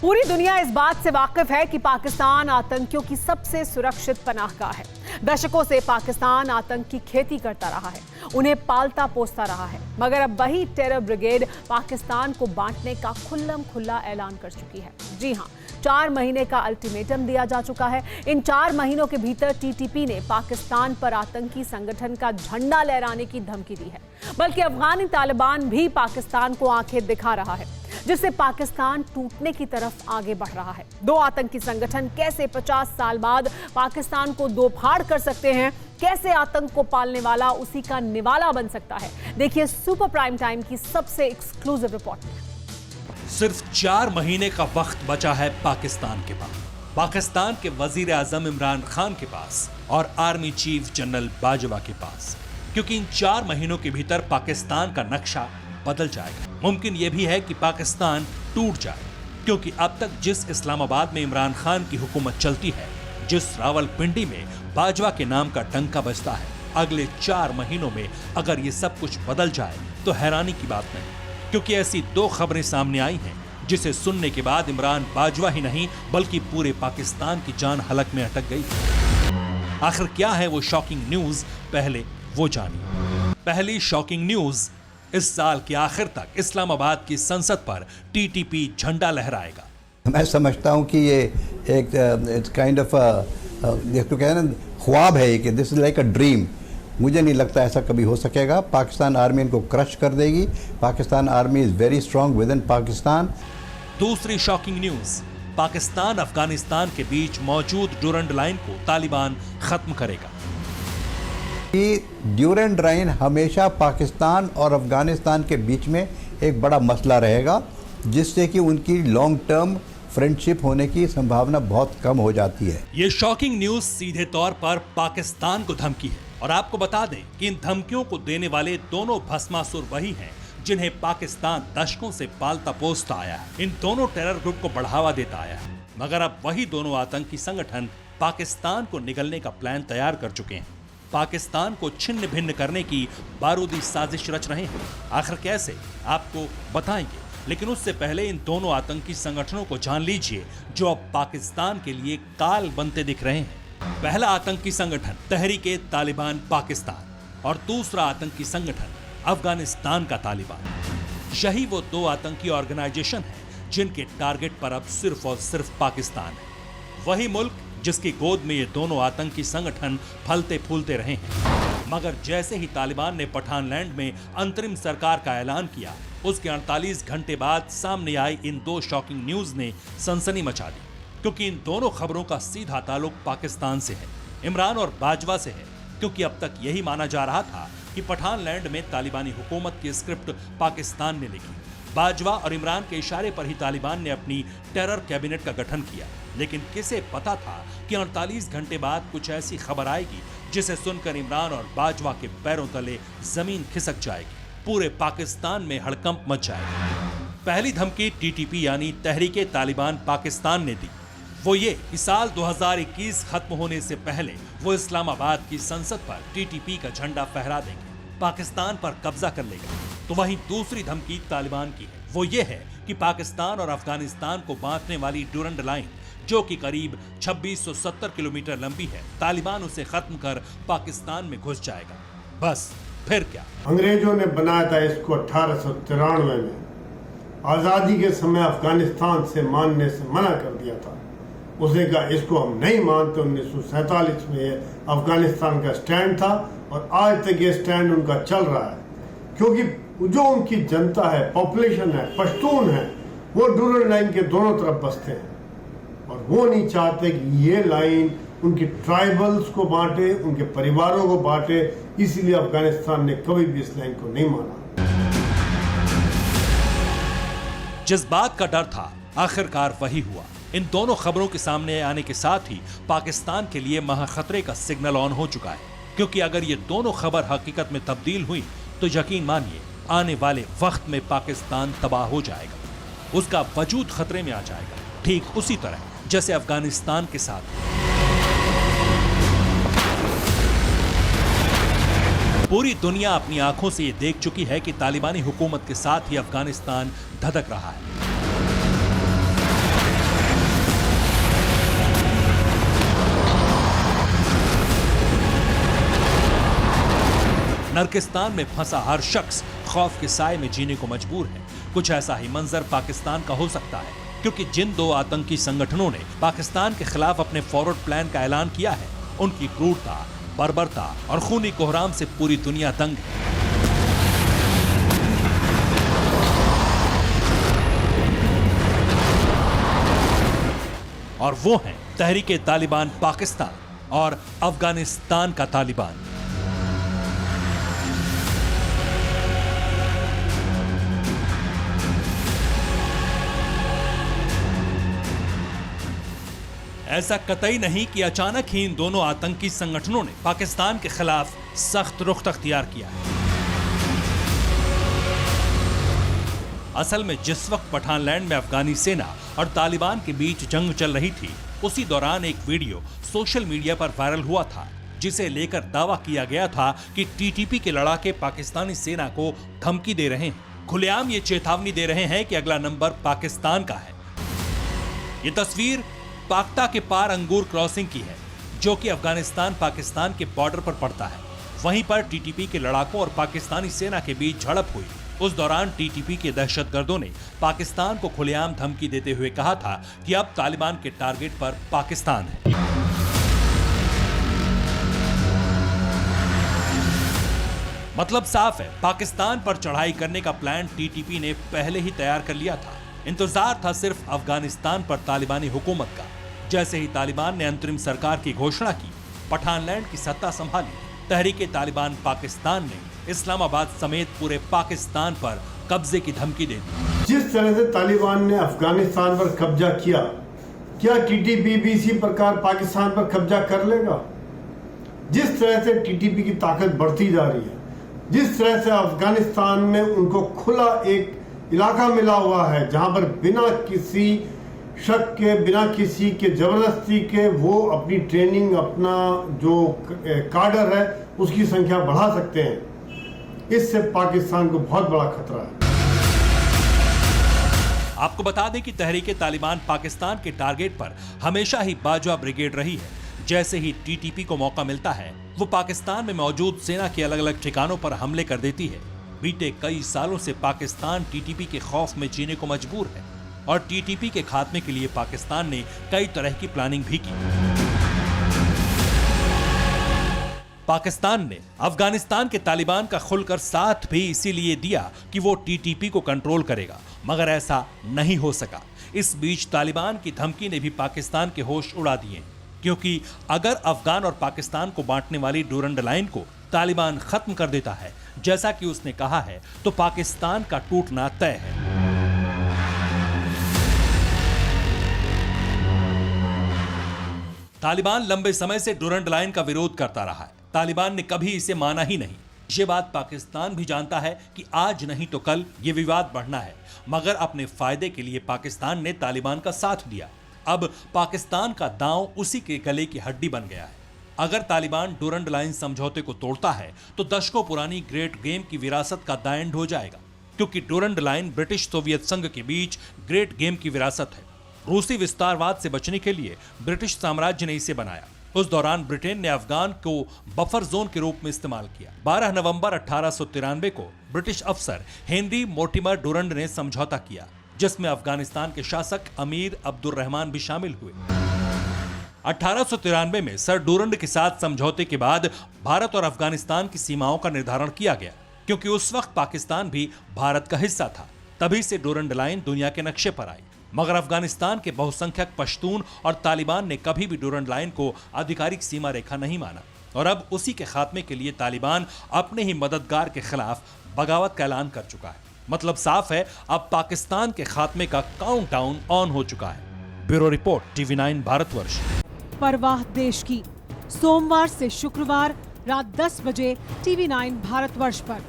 पूरी दुनिया इस बात से वाकिफ है कि पाकिस्तान आतंकियों की सबसे सुरक्षित पनाहगाह है। दशकों से पाकिस्तान आतंक की खेती करता रहा है, उन्हें पालता पोसता रहा है, मगर अब वही टेरर ब्रिगेड पाकिस्तान को बांटने का खुल्लम खुल्ला ऐलान कर चुकी है। जी हां, 4 महीने का अल्टीमेटम दिया जा चुका है। इन 4 महीनों के भीतर टीटीपी ने पाकिस्तान पर आतंकी संगठन का झंडा लहराने की धमकी दी है। बल्कि अफगानी तालिबान भी पाकिस्तान को आंखें दिखा रहा है, जिससे पाकिस्तान टूटने की तरफ आगे बढ़ रहा है। दो आतंकी संगठन कैसे 50 साल बाद पाकिस्तान को दो फाड़ कर सकते हैं, कैसे आतंक को पालने वाला उसी का निवाला बन सकता है, देखिए सुपर प्राइम टाइम की सबसे एक्सक्लूसिव रिपोर्ट में। सिर्फ 4 महीने का वक्त बचा है पाकिस्तान के पास, पाकिस्तान के वजीर आजम इमरान खान के पास और आर्मी चीफ जनरल बाजवा के पास, क्योंकि इन 4 महीनों के भीतर पाकिस्तान का नक्शा बदल जाएगा। मुमकिन यह भी है कि पाकिस्तान टूट जाए, क्योंकि अब तक जिस इस्लामाबाद में इमरान खान की हुकूमत चलती है, जिस रावलपिंडी में बाजवा के नाम का डंका बजता है, अगले 4 महीनों में अगर ये सब कुछ बदल जाए तो हैरानी की बात नहीं, क्योंकि ऐसी 2 खबरें सामने आई हैं जिसे सुनने के बाद इमरान बाजवा ही नहीं बल्कि पूरे पाकिस्तान की जान हलक में अटक गई। आखिर क्या है वो शॉकिंग न्यूज, पहले वो जानिए। पहली शॉकिंग न्यूज, इस साल के आखिर तक इस्लामाबाद की संसद पर टीटीपी झंडा लहराएगा। मैं समझता हूं कि ये एक काइंड ऑफ तो कहना ख्वाब है कि this is like a dream. मुझे नहीं लगता ऐसा कभी हो सकेगा। पाकिस्तान आर्मी इनको क्रश कर देगी। Pakistan army is very strong with in Pakistan. दूसरी शॉकिंग न्यूज, पाकिस्तान अफगानिस्तान के बीच मौजूद ड्यूरेंट लाइन को तालिबान खत्म करेगा। ड्यूरेंट लाइन हमेशा पाकिस्तान और अफगानिस्तान के बीच में एक बड़ा मसला रहेगा, जिससे कि उनकी लॉन्ग टर्म फ्रेंडशिप होने की संभावना बहुत कम हो जाती है। ये शॉकिंग न्यूज सीधे तौर पर पाकिस्तान को धमकी है, और आपको बता दें कि इन धमकियों को देने वाले दोनों भस्मासुर वही हैं जिन्हें पाकिस्तान दशकों से पालता पोसता आया है, इन दोनों टेरर ग्रुप को बढ़ावा देता आया है। मगर अब वही दोनों आतंकी संगठन पाकिस्तान को निगलने का प्लान तैयार कर चुके हैं, पाकिस्तान को छिन्न भिन्न करने की बारूदी साजिश रच रहे हैं। आखिर कैसे, आपको बताएंगे, लेकिन उससे पहले इन दोनों आतंकी संगठनों को जान लीजिए जो अब पाकिस्तान के लिए काल बनते दिख रहे हैं। पहला आतंकी संगठन तहरीके तालिबान पाकिस्तान और दूसरा आतंकी संगठन अफगानिस्तान का तालिबान। यही वो 2 आतंकी ऑर्गेनाइजेशन हैं जिनके टारगेट पर अब सिर्फ और सिर्फ पाकिस्तान है, वही मुल्क जिसकी गोद में ये दोनों आतंकी संगठन फलते फूलते रहे हैं। मगर जैसे ही तालिबान ने पठानलैंड में अंतरिम सरकार का ऐलान किया, उसके 48 घंटे बाद सामने आई इन 2 शॉकिंग न्यूज ने सनसनी मचा दी, क्योंकि इन दोनों खबरों का सीधा ताल्लुक पाकिस्तान से है, इमरान और बाजवा से है। क्योंकि अब तक यही माना जा रहा था कि पठानलैंड में तालिबानी हुकूमत की स्क्रिप्ट पाकिस्तान ने लिखी, बाजवा और इमरान के इशारे पर ही तालिबान ने अपनी टेरर कैबिनेट का गठन किया। लेकिन किसे पता था कि 48 घंटे बाद कुछ ऐसी खबर आएगी जिसे सुनकर इमरान और बाजवा के पैरों तले जमीन खिसक जाएगी, पूरे पाकिस्तान में हड़कंप मच जाएगा। पहली धमकी टीटीपी यानी तहरीके तालिबान पाकिस्तान ने दी, वो ये कि साल 2021 खत्म होने से पहले वो इस्लामाबाद की संसद पर टीटीपी का झंडा फहरा देंगे, पाकिस्तान पर कब्जा कर लेगा। तो वहीं दूसरी धमकी तालिबान की है, वो ये है कि पाकिस्तान और अफगानिस्तान को बांटने वाली ड्यूरेंट लाइन, जो कि करीब 2670 किलोमीटर लंबी है, तालिबान उसे खत्म कर पाकिस्तान में घुस जाएगा। बस फिर क्या। अंग्रेजों ने बनाया था इसको 1893 में, आजादी के समय अफगानिस्तान से मानने से मना कर दिया था। उसने कहा इसको हम नहीं मानते। 1947 में अफगानिस्तान का स्टैंड था और आज तक ये स्टैंड उनका चल रहा है, क्योंकि जो उनकी जनता है, पॉपुलेशन है, पश्तून है, वो ड्यूरेंट लाइन के दोनों तरफ बसते हैं और वो नहीं चाहते कि ये लाइन उनकी ट्राइबल्स को बांटे, उनके परिवारों को बांटे। इसलिए अफगानिस्तान ने कभी भी इस लाइन को नहीं माना। जिस बात का डर था आखिरकार वही हुआ। इन दोनों खबरों के सामने आने के साथ ही पाकिस्तान के लिए महाखतरे का सिग्नल ऑन हो चुका है, क्योंकि अगर ये दोनों खबर हकीकत में तब्दील हुई तो यकीन मानिए आने वाले वक्त में पाकिस्तान तबाह हो जाएगा, उसका वजूद खतरे में आ जाएगा, ठीक उसी तरह जैसे अफगानिस्तान के साथ। पूरी दुनिया अपनी आंखों से ये देख चुकी है कि तालिबानी हुकूमत के साथ ही अफगानिस्तान धधक रहा है। नर्किस्तान में फंसा हर शख्स खौफ के साए में जीने को मजबूर है। कुछ ऐसा ही मंजर पाकिस्तान का हो सकता है, क्योंकि जिन दो आतंकी संगठनों ने पाकिस्तान के खिलाफ अपने फॉरवर्ड प्लान का ऐलान किया है, उनकी क्रूरता, बर्बरता और खूनी कोहराम से पूरी दुनिया दंग है। और वो हैं तहरीके तालिबान पाकिस्तान और अफगानिस्तान का तालिबान। ऐसा कतई नहीं कि अचानक ही इन दोनों आतंकी संगठनों ने पाकिस्तान के खिलाफ सख्त रुख अख्तियार किया है। असल में जिस वक्त पठानलैंड में अफगानी सेना और तालिबान के बीच जंग चल रही थी, उसी दौरान एक वीडियो सोशल मीडिया पर वायरल हुआ था, जिसे लेकर दावा किया गया था कि टीटीपी के लड़ाके पाकिस्तानी सेना को धमकी दे रहे हैं, खुलेआम ये चेतावनी दे रहे हैं कि अगला नंबर पाकिस्तान का है। ये तस्वीर पाक्ता के पार अंगूर क्रॉसिंग की है, जो कि अफगानिस्तान पाकिस्तान के बॉर्डर पर पड़ता है। वहीं पर टीटीपी के लड़ाकों और पाकिस्तानी सेना के बीच झड़प हुई। उस दौरान टीटीपी के दहशतगर्दों ने पाकिस्तान को खुलेआम धमकी देते हुए कहा था कि अब तालिबान के टारगेट पर पाकिस्तान है। मतलब साफ है, पाकिस्तान पर चढ़ाई करने का प्लान टीटीपी ने पहले ही तैयार कर लिया था। इंतजार था सिर्फ अफगानिस्तान पर तालिबानी हुकूमत का। जैसे ही तालिबान ने अंतरिम सरकार की घोषणा की, पठानलैंड की सत्ता संभाली, तहरीके तालिबान पाकिस्तान ने इस्लामाबाद समेत पूरे पाकिस्तान पर कब्जे की धमकी दे दी। जिस तरह से तालिबान ने अफगानिस्तान पर कब्जा किया, क्या टीटीपी भी इसी प्रकार पाकिस्तान पर कब्जा कर लेगा? जिस तरह से टीटीपी की ताकत बढ़ती जा रही है, जिस तरह से अफगानिस्तान में उनको खुला एक इलाका मिला हुआ है, जहां पर बिना किसी शक के, बिना किसी के जबरदस्ती के वो अपनी ट्रेनिंग, अपना जो काडर है उसकी संख्या बढ़ा सकते हैं, इससे पाकिस्तान को बहुत बड़ा खतरा है। आपको बता दें कि तहरीके तालिबान पाकिस्तान के टारगेट पर हमेशा ही बाजवा ब्रिगेड रही है। जैसे ही टीटीपी को मौका मिलता है, वो पाकिस्तान में मौजूद सेना के अलग अलग ठिकानों पर हमले कर देती है। बीते कई सालों से पाकिस्तान टीटीपी के खौफ में जीने को मजबूर है और टीटीपी के खात्मे के लिए पाकिस्तान ने कई तरह की प्लानिंग भी की। पाकिस्तान ने अफगानिस्तान के तालिबान का खुलकर साथ भी इसीलिए दिया कि वो टीटीपी को कंट्रोल करेगा, मगर ऐसा नहीं हो सका। इस बीच तालिबान की धमकी ने भी पाकिस्तान के होश उड़ा दिए, क्योंकि अगर अफगान और पाकिस्तान को बांटने वाली डूरंड लाइन को तालिबान खत्म कर देता है, जैसा कि उसने कहा है, तो पाकिस्तान का टूटना तय है। तालिबान लंबे समय से डूरंड लाइन का विरोध करता रहा है। तालिबान ने कभी इसे माना ही नहीं। ये बात पाकिस्तान भी जानता है कि आज नहीं तो कल ये विवाद बढ़ना है, मगर अपने फायदे के लिए पाकिस्तान ने तालिबान का साथ दिया। अब पाकिस्तान का दांव उसी के गले की हड्डी बन गया है। अगर तालिबान डूरंड लाइन समझौते को तोड़ता है, तो दशकों पुरानी ग्रेट गेम की विरासत का द एंड हो जाएगा, क्योंकि डूरंड लाइन ब्रिटिश सोवियत संघ के बीच ग्रेट गेम की विरासत है। रूसी विस्तारवाद से बचने के लिए ब्रिटिश साम्राज्य ने इसे बनाया। उस दौरान ब्रिटेन ने अफगान को बफर जोन के रूप में इस्तेमाल किया। 12 नवंबर 1893 को ब्रिटिश अफसर हेनरी मोर्टिमर डूरंड ने समझौता किया, जिसमें अफगानिस्तान के शासक अमीर अब्दुल रहमान भी शामिल हुए। 1893 में सर डूरंड के साथ समझौते के बाद भारत और अफगानिस्तान की सीमाओं का निर्धारण किया गया, क्योंकि उस वक्त पाकिस्तान भी भारत का हिस्सा था। तभी से डूरंड लाइन दुनिया के नक्शे पर आई। मगर अफगानिस्तान के बहुसंख्यक पश्तून और तालिबान ने कभी भी डूरंड लाइन को आधिकारिक सीमा रेखा नहीं माना, और अब उसी के खात्मे के लिए तालिबान अपने ही मददगार के खिलाफ बगावत का ऐलान कर चुका है। मतलब साफ है, अब पाकिस्तान के खात्मे का काउंटडाउन ऑन हो चुका है। Bureau report, TV9 Bharatvarsh. परवाह देश की, सोमवार से शुक्रवार रात 10 बजे TV9 भारतवर्ष पर।